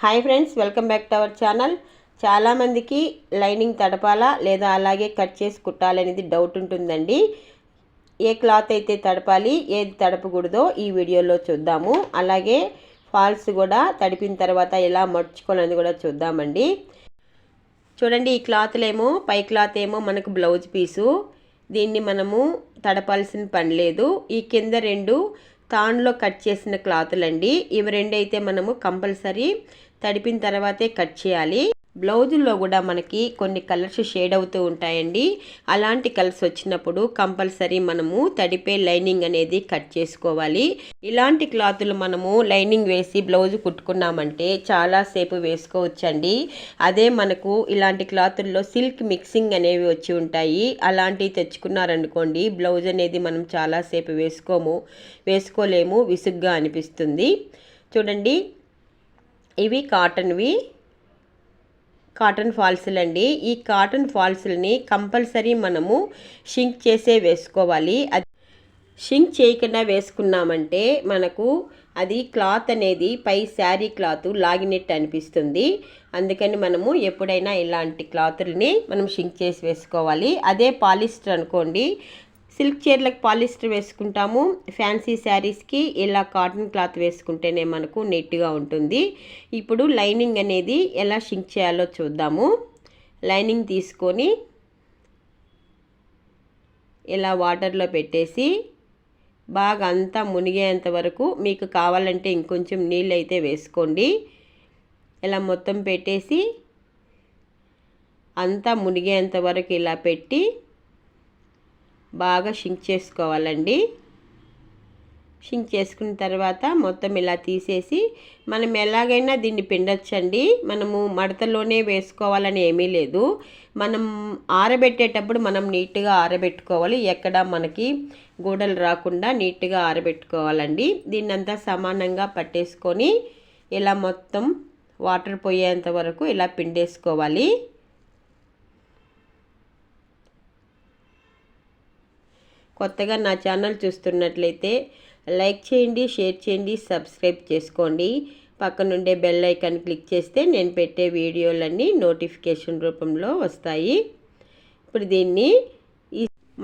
Hi friends, welcome back to our channel. చాలామందికి lining తడపాలా లేదా అలాగే కట్ చేసి కుట్టాలనేది డౌట్ ఉంటుందండి. ఏ క్లాత్ అయితే తడపాలి, ఏది తడపకూడదో ఈ వీడియోలో చూద్దాము. అలాగే ఫాల్స్ కూడా తడిపిన తర్వాత ఎలా మర్చుకోవాలని కూడా చూద్దామండి. చూడండి, ఈ క్లాత్లేమో పై క్లాత్ ఏమో మనకు బ్లౌజ్ పీసు. దీన్ని మనము తడపాల్సిన పని లేదు. ఈ కింద రెండు తాన్లో కట్ చేసిన క్లాతులండి. ఇవి రెండైతే మనము కంపల్సరీ తడిపిన తర్వాతే కట్ చేయాలి. బ్లౌజుల్లో కూడా మనకి కొన్ని కలర్స్ షేడ్ అవుతూ ఉంటాయండి. అలాంటి కలర్స్ వచ్చినప్పుడు కంపల్సరీ మనము తడిపే లైనింగ్ అనేది కట్ చేసుకోవాలి. ఇలాంటి క్లాతులు మనము లైనింగ్ వేసి బ్లౌజ్ కుట్టుకున్నామంటే చాలాసేపు వేసుకోవచ్చండి. అదే మనకు ఇలాంటి క్లాతుల్లో సిల్క్ మిక్సింగ్ అనేవి వచ్చి ఉంటాయి. అలాంటివి తెచ్చుకున్నారనుకోండి, బ్లౌజ్ అనేది మనం చాలాసేపు వేసుకోలేము, విసుగ్గా అనిపిస్తుంది. చూడండి, ఇవి కాటన్ ఫాల్స్లండి. ఈ కాటన్ ఫాల్స్ని కంపల్సరీ మనము షింక్ చేసే వేసుకోవాలి. అది షింక్ చేయకుండా వేసుకున్నామంటే మనకు అది క్లాత్ అనేది పై శారీ క్లాత్ లాగినట్టు అనిపిస్తుంది. అందుకని మనము ఎప్పుడైనా ఇలాంటి క్లాతుల్ని మనం షింక్ చేసి వేసుకోవాలి. అదే పాలిస్టర్ అనుకోండి, సిల్క్ చీరలకు పాలిస్టర్ వేసుకుంటాము. ఫ్యాన్సీ శారీస్కి ఇలా కాటన్ క్లాత్ వేసుకుంటేనే మనకు నీట్గా ఉంటుంది. ఇప్పుడు లైనింగ్ అనేది ఎలా షింక్ చేయాలో చూద్దాము. లైనింగ్ తీసుకొని ఇలా వాటర్లో పెట్టేసి బాగా అంతా మునిగేంత వరకు, మీకు కావాలంటే ఇంకొంచెం నీళ్ళు అయితే వేసుకోండి. ఇలా మొత్తం పెట్టేసి అంతా మునిగేంత వరకు ఇలా పెట్టి బాగా షింక్ చేసుకోవాలండి. షింక్ చేసుకున్న తర్వాత మొత్తం ఇలా తీసేసి మనం ఎలాగైనా దీన్ని పిండొచ్చండి. మనము మడతలోనే వేసుకోవాలని ఏమీ లేదు. మనం ఆరబెట్టేటప్పుడు మనం నీట్గా ఆరబెట్టుకోవాలి. ఎక్కడ మనకి గూడలు రాకుండా నీట్గా ఆరబెట్టుకోవాలండి. దీన్నంతా సమానంగా పట్టేసుకొని ఇలా మొత్తం వాటర్ పోయేంత వరకు ఇలా పిండేసుకోవాలి. కొత్తగా నా ఛానల్ చూస్తున్నట్లయితే లైక్ చేయండి, షేర్ చేయండి, సబ్స్క్రైబ్ చేసుకోండి. పక్కనుండే బెల్ ఐకాన్ క్లిక్ చేస్తే నేను పెట్టే వీడియోలన్నీ నోటిఫికేషన్ రూపంలో వస్తాయి. ఇప్పుడు దీన్ని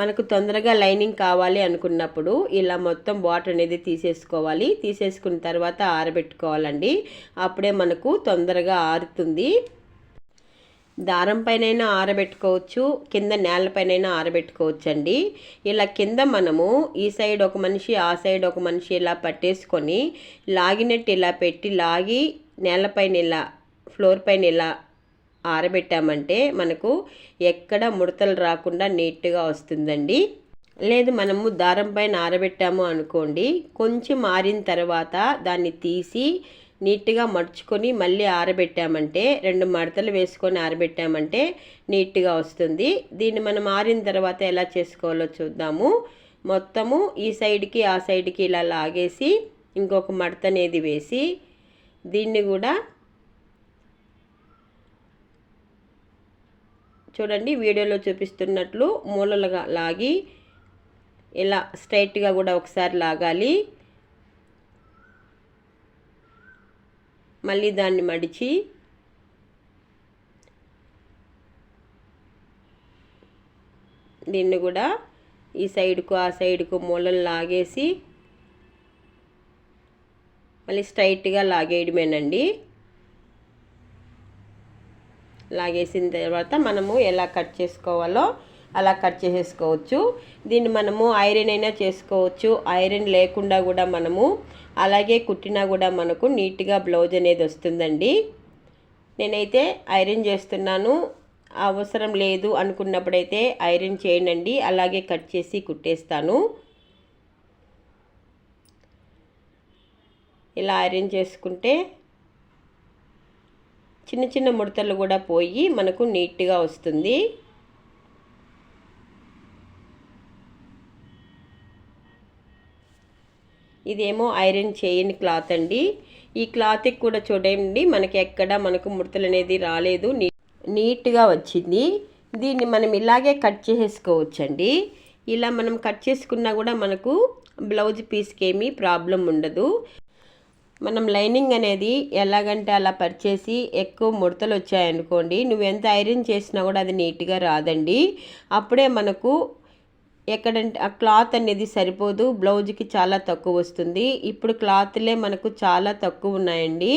మనకు తొందరగా లైనింగ్ కావాలి అనుకున్నప్పుడు ఇలా మొత్తం వాటర్ అనేది తీసేసుకోవాలి. తీసేసుకున్న తర్వాత ఆరబెట్టుకోవాలండి. అప్పుడే మనకు తొందరగా ఆరుతుంది. దారం పైనైనా ఆరబెట్టుకోవచ్చు, కింద నేలపైనైనా ఆరబెట్టుకోవచ్చు అండి. ఇలా కింద మనము ఈ సైడ్ ఒక మనిషి, ఆ సైడ్ ఒక మనిషి ఇలా పట్టేసుకొని లాగినట్టు ఇలా పెట్టి లాగి నేలపైన ఇలా ఫ్లోర్ పైన ఇలా ఆరబెట్టామంటే మనకు ఎక్కడ ముడతలు రాకుండా నీట్గా వస్తుందండి. లేదు మనము దారం పైన ఆరబెట్టాము అనుకోండి, కొంచెం ఆరిన తర్వాత దాన్ని తీసి నీట్గా మడుచుకొని మళ్ళీ ఆరబెట్టామంటే, 2 మడతలు వేసుకొని ఆరబెట్టామంటే నీట్గా వస్తుంది. దీన్ని మనం ఆరిన తర్వాత ఎలా చేసుకోవాలో చూద్దాము. మొత్తము ఈ సైడ్కి ఆ సైడ్కి ఇలా లాగేసి ఇంకొక మడత అనేది వేసి దీన్ని కూడా చూడండి వీడియోలో చూపిస్తున్నట్లు మూలలుగా లాగి ఇలా స్ట్రైట్గా కూడా ఒకసారి లాగాలి. మళ్ళీ దాన్ని మడిచి దీన్ని కూడా ఈ సైడ్కు ఆ సైడ్కు మూలలు లాగేసి మళ్ళీ స్ట్రైట్గా లాగేయడమేనండి. లాగేసిన తర్వాత మనము ఎలా కట్ చేసుకోవాలో అలా కట్ చేసేసుకోవచ్చు. దీన్ని మనము ఐరన్ అయినా చేసుకోవచ్చు. ఐరన్ లేకుండా కూడా మనము అలాగే కుట్టినా కూడా మనకు నీట్గా బ్లౌజ్ అనేది వస్తుందండి. నేనైతే ఐరన్ చేస్తున్నాను. అవసరం లేదు అనుకున్నప్పుడైతే ఐరన్ చేయనండి, అలాగే కట్ చేసి కుట్టేస్తాను. ఇలా ఐరన్ చేసుకుంటే చిన్న చిన్న ముడతలు కూడా పోయి మనకు నీట్గా వస్తుంది. ఇదేమో ఐరన్ చేయని క్లాత్ అండి. ఈ క్లాత్కి కూడా చూడండి మనకి ఎక్కడ మనకు ముడతలు అనేది రాలేదు, నీట్గా వచ్చింది. దీన్ని మనం ఇలాగే కట్ చేసేసుకోవచ్చండి. ఇలా మనం కట్ చేసుకున్నా కూడా మనకు బ్లౌజ్ పీస్కి ఏమీ ప్రాబ్లం ఉండదు. మనం లైనింగ్ అనేది ఎలాగంటే అలా పరిచేసి ఎక్కువ ముడతలు వచ్చాయనుకోండి, నువ్వు ఎంత ఐరన్ చేసినా కూడా అది నీట్గా రాదండి. అప్పుడే మనకు ఎక్కడంటే ఆ క్లాత్ అనేది సరిపోదు, బ్లౌజ్కి చాలా తక్కువ వస్తుంది. ఇప్పుడు క్లాత్లే మనకు చాలా తక్కువ ఉన్నాయండి.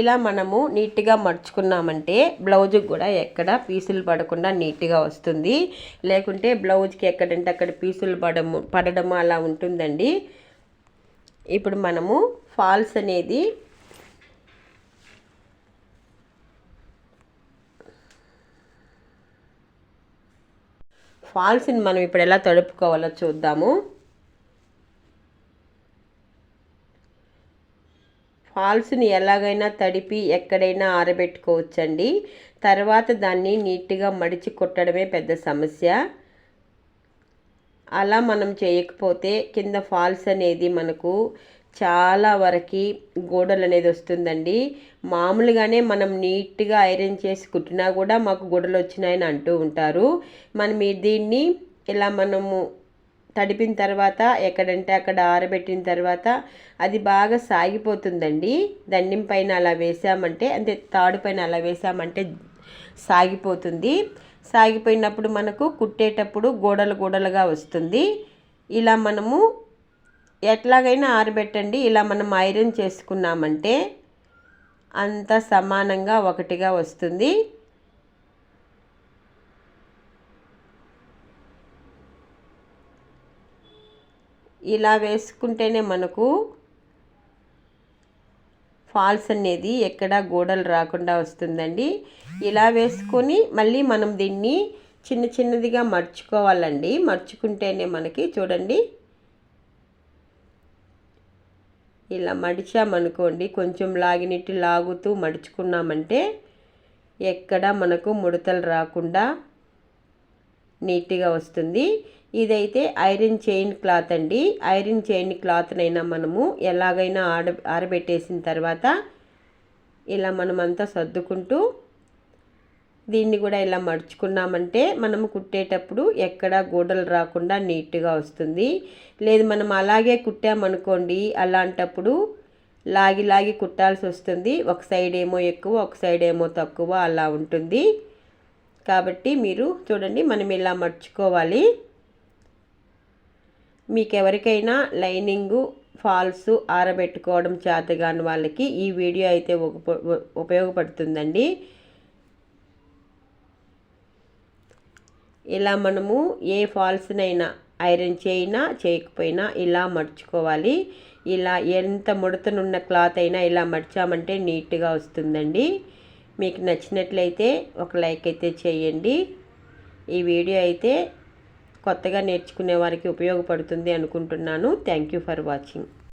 ఇలా మనము నీట్గా మడుచుకున్నామంటే బ్లౌజ్కి కూడా ఎక్కడ పీసులు పడకుండా నీట్గా వస్తుంది. లేకుంటే బ్లౌజ్కి ఎక్కడంటే అక్కడ పీసులు పడడము అలా ఉంటుందండి. ఇప్పుడు మనము ఫాల్స్ అనేది ఫాల్స్ని మనం ఇప్పుడు ఎలా తడుపుకోవాలో చూద్దాము. ఫాల్స్ని ఎలాగైనా తడిపి ఎక్కడైనా ఆరబెట్టుకోవచ్చండి. తర్వాత దాన్ని నీట్గా మడిచి కుట్టడమే పెద్ద సమస్య. అలా మనం చేయకపోతే కింద ఫాల్స్ అనేది మనకు చాలా వరకు గోడలు అనేది వస్తుందండి. మామూలుగానే మనం నీట్గా ఐరన్ చేసి కుట్టినా కూడా మాకు గోడలు వచ్చినాయని అంటూ ఉంటారు. మనం దీన్ని ఇలా మనము తడిపిన తర్వాత ఎక్కడంటే అక్కడ ఆరబెట్టిన తర్వాత అది బాగా సాగిపోతుందండి. దండం పైన అలా వేసామంటే, అంటే తాడు పైన అలా వేసామంటే సాగిపోతుంది. సాగిపోయినప్పుడు మనకు కుట్టేటప్పుడు గోడలుగా వస్తుంది. ఇలా మనము ఎట్లాగైనా ఆరబెట్టండి. ఇలా మనం ఐరన్ చేసుకున్నామంటే అంతా సమానంగా ఒకటిగా వస్తుంది. ఇలా వేసుకుంటేనే మనకు ఫాల్స్ అనేది ఎక్కడ గోడలు రాకుండా వస్తుందండి. ఇలా వేసుకొని మళ్ళీ మనం దీన్ని చిన్నదిగా మర్చుకోవాలండి. మర్చుకుంటేనే మనకి చూడండి ఇలా మడిచామనుకోండి, కొంచెం లాగినట్టు లాగుతూ మడుచుకున్నామంటే ఎక్కడ మనకు ముడతలు రాకుండా నీట్గా వస్తుంది. ఇదైతే ఐరన్ చైన్ క్లాత్ అండి. ఐరన్ చైన్ క్లాత్నైనా మనము ఎలాగైనా ఆరబెట్టేసిన తర్వాత ఇలా మనమంతా సర్దుకుంటూ దీన్ని కూడా ఇలా మడుచుకున్నామంటే మనము కుట్టేటప్పుడు ఎక్కడ గోడలు రాకుండా నీట్గా వస్తుంది. లేదు మనం అలాగే కుట్టామనుకోండి, అలాంటప్పుడు లాగి కుట్టాల్సి వస్తుంది. ఒక సైడ్ ఏమో ఎక్కువ, ఒక సైడ్ ఏమో తక్కువ అలా ఉంటుంది. కాబట్టి మీరు చూడండి మనం ఇలా మడుచుకోవాలి. మీకు ఎవరికైనా లైనింగు ఫాల్స్ ఆరబెట్టుకోవడం చేతగాని వాళ్ళకి ఈ వీడియో అయితే ఉపయోగపడుతుందండి. ఇలా మనము ఏ ఫాల్స్నైనా ఐరన్ చేయినా చేయకపోయినా ఇలా మడుచుకోవాలి. ఇలా ఎంత ముడతనున్న క్లాత్ అయినా ఇలా మడిచామంటే నీట్గా వస్తుందండి. మీకు నచ్చినట్లయితే ఒక లైక్ అయితే చేయండి. ఈ వీడియో అయితే కొత్తగా నేర్చుకునే వారికి ఉపయోగపడుతుంది అనుకుంటున్నాను. Thank you for watching.